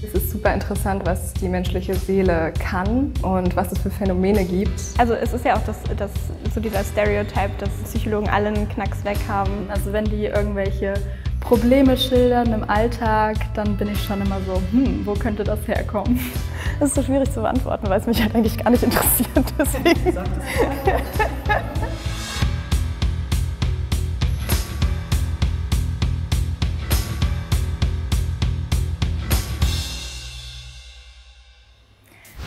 Es ist super interessant, was die menschliche Seele kann und was es für Phänomene gibt. Also es ist ja auch so dieser Stereotype, dass Psychologen alle einen Knacks weg haben. Also wenn die irgendwelche Probleme schildern im Alltag, dann bin ich schon immer so, wo könnte das herkommen? Das ist so schwierig zu beantworten, weil es mich halt eigentlich gar nicht interessiert. Deswegen.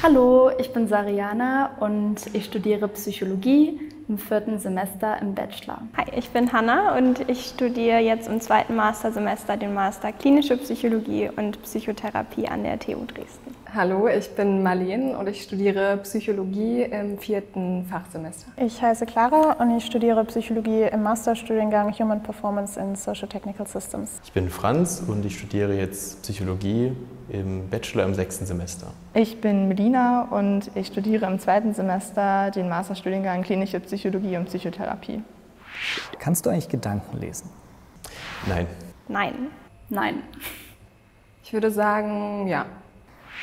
Hallo, ich bin Sariana und ich studiere Psychologie im 4. Semester im Bachelor. Hi, ich bin Hanna und ich studiere jetzt im 2. Mastersemester den Master Klinische Psychologie und Psychotherapie an der TU Dresden. Hallo, ich bin Marleen und ich studiere Psychologie im 4. Fachsemester. Ich heiße Clara und ich studiere Psychologie im Masterstudiengang Human Performance in Socio-Technical Systems. Ich bin Franz und ich studiere jetzt Psychologie im Bachelor im 6. Semester. Ich bin Melina und ich studiere im 2. Semester den Masterstudiengang Klinische Psychologie und Psychotherapie. Kannst du eigentlich Gedanken lesen? Nein. Nein. Nein. Ich würde sagen, ja.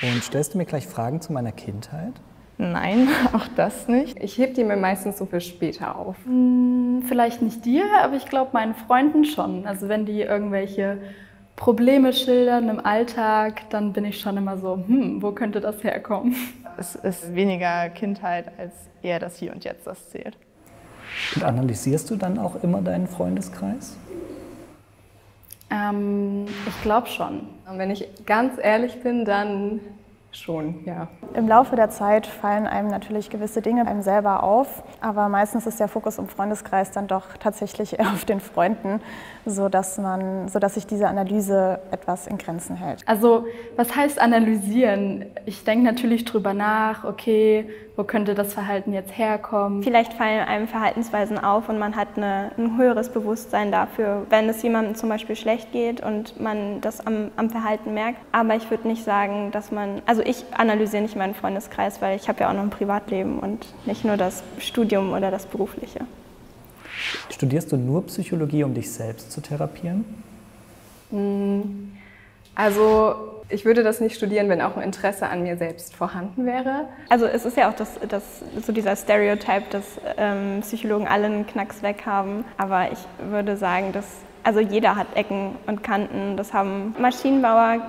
Und stellst du mir gleich Fragen zu meiner Kindheit? Nein, auch das nicht. Ich heb die mir meistens so für später auf. Vielleicht nicht dir, aber ich glaube meinen Freunden schon. Also wenn die irgendwelche Probleme schildern im Alltag, dann bin ich schon immer so, wo könnte das herkommen? Es ist weniger Kindheit als eher das Hier und Jetzt, das zählt. Und analysierst du dann auch immer deinen Freundeskreis? Ich glaube schon. Und wenn ich ganz ehrlich bin, dann schon, ja. Im Laufe der Zeit fallen einem natürlich gewisse Dinge einem selber auf, aber meistens ist der Fokus im Freundeskreis dann doch tatsächlich eher auf den Freunden, sodass sich diese Analyse etwas in Grenzen hält. Also was heißt analysieren? Ich denke natürlich drüber nach, okay, wo könnte das Verhalten jetzt herkommen? Vielleicht fallen einem Verhaltensweisen auf und man hat ein höheres Bewusstsein dafür, wenn es jemandem zum Beispiel schlecht geht und man das am Verhalten merkt. Aber ich würde nicht sagen, dass also ich analysiere nicht meinen Freundeskreis, weil ich habe ja auch noch ein Privatleben und nicht nur das Studium oder das Berufliche. Studierst du nur Psychologie, um dich selbst zu therapieren? Also ich würde das nicht studieren, wenn auch ein Interesse an mir selbst vorhanden wäre. Also es ist ja auch so dieser Stereotype, dass Psychologen alle einen Knacks weg haben. Aber ich würde sagen, also jeder hat Ecken und Kanten. Das haben Maschinenbauer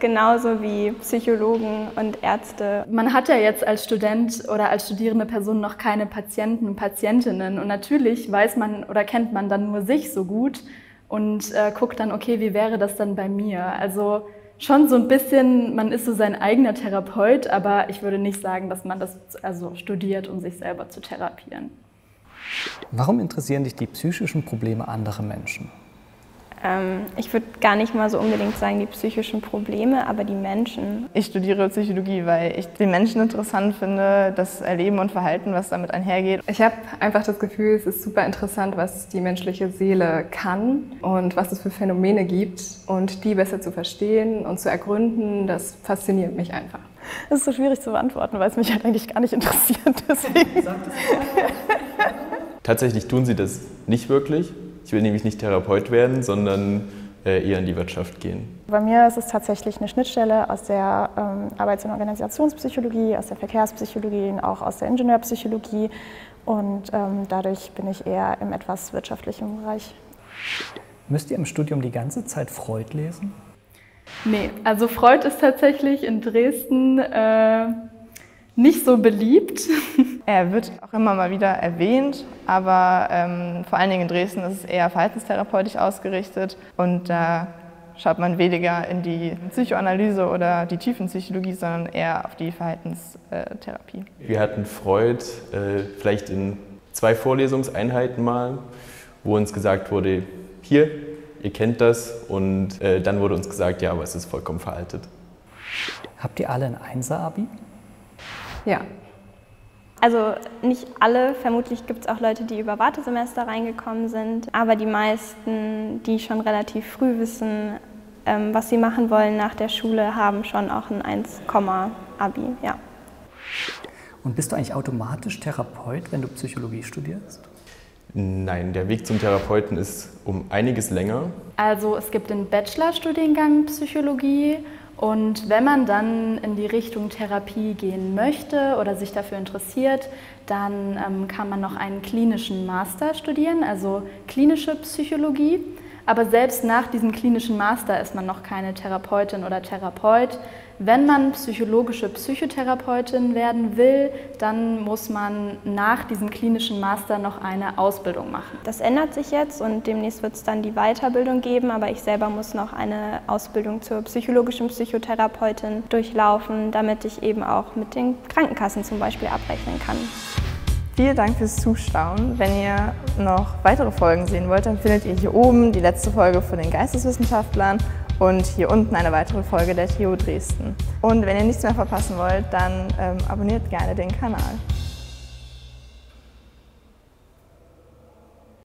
genauso wie Psychologen und Ärzte. Man hat ja jetzt als Student oder als studierende Person noch keine Patienten und Patientinnen. Und natürlich weiß man oder kennt man dann nur sich so gut und guckt dann, okay, wie wäre das dann bei mir? Also schon so ein bisschen, man ist so sein eigener Therapeut, aber ich würde nicht sagen, dass man das studiert, um sich selber zu therapieren. Warum interessieren dich die psychischen Probleme anderer Menschen? Ich würde gar nicht mal so unbedingt sagen, die psychischen Probleme, aber die Menschen. Ich studiere Psychologie, weil ich den Menschen interessant finde, das Erleben und Verhalten, was damit einhergeht. Ich habe einfach das Gefühl, es ist super interessant, was die menschliche Seele kann und was es für Phänomene gibt. Und die besser zu verstehen und zu ergründen, das fasziniert mich einfach. Das ist so schwierig zu beantworten, weil es mich halt eigentlich gar nicht interessiert. Deswegen. Tatsächlich tun sie das nicht wirklich. Ich will nämlich nicht Therapeut werden, sondern eher in die Wirtschaft gehen. Bei mir ist es tatsächlich eine Schnittstelle aus der Arbeits- und Organisationspsychologie, aus der Verkehrspsychologie und auch aus der Ingenieurpsychologie. Und dadurch bin ich eher im etwas wirtschaftlichen Bereich. Müsst ihr im Studium die ganze Zeit Freud lesen? Nee, also Freud ist tatsächlich in Dresden nicht so beliebt. Er wird auch immer mal wieder erwähnt, aber vor allen Dingen in Dresden ist es eher verhaltenstherapeutisch ausgerichtet und da schaut man weniger in die Psychoanalyse oder die Tiefenpsychologie, sondern eher auf die Verhaltenstherapie. Wir hatten Freud vielleicht in 2 Vorlesungseinheiten mal, wo uns gesagt wurde, hier, ihr kennt das, und dann wurde uns gesagt, ja, aber es ist vollkommen veraltet. Habt ihr alle ein 1er-Abi? Ja. Also nicht alle, vermutlich gibt es auch Leute, die über Wartesemester reingekommen sind, aber die meisten, die schon relativ früh wissen, was sie machen wollen nach der Schule, haben schon auch ein 1-Abi, ja. Und bist du eigentlich automatisch Therapeut, wenn du Psychologie studierst? Nein, der Weg zum Therapeuten ist um einiges länger. Also es gibt den Bachelorstudiengang Psychologie Und wenn man dann in die Richtung Therapie gehen möchte oder sich dafür interessiert, dann kann man noch einen klinischen Master studieren, also klinische Psychologie. Aber selbst nach diesem klinischen Master ist man noch keine Therapeutin oder Therapeut. Wenn man psychologische Psychotherapeutin werden will, dann muss man nach diesem klinischen Master noch eine Ausbildung machen. Das ändert sich jetzt und demnächst wird es dann die Weiterbildung geben, aber ich selber muss noch eine Ausbildung zur psychologischen Psychotherapeutin durchlaufen, damit ich eben auch mit den Krankenkassen zum Beispiel abrechnen kann. Vielen Dank fürs Zuschauen. Wenn ihr noch weitere Folgen sehen wollt, dann findet ihr hier oben die letzte Folge von den Geisteswissenschaftlern und hier unten eine weitere Folge der TU Dresden. Und wenn ihr nichts mehr verpassen wollt, dann abonniert gerne den Kanal.